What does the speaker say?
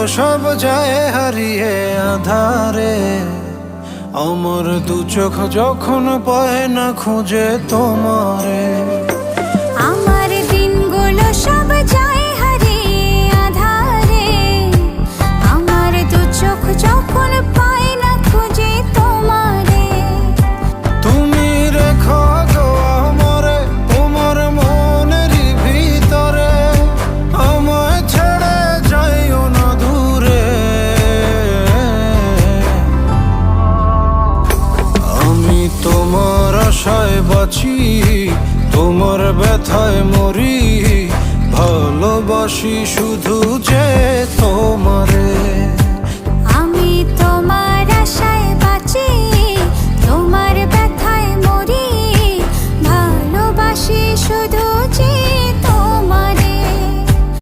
সব যায় হারিয়ে আধারে। আমার দু চোখ যখন পায় না খুঁজে তোমারে। আমার দিনগুলো সব যায় হারিয়ে আধারে। আমার দু চোখ যখন পায় না খুঁজে তোমারে। তুমি রেখো গো আমারে তোমার মনেরই ভিতরে, আমায় ছেড়ে যাইও না দূরে। আমি তোমার আশায় বাঁচি, তোমার ব্যথায় মরি, ভালোবাসি শুধু যে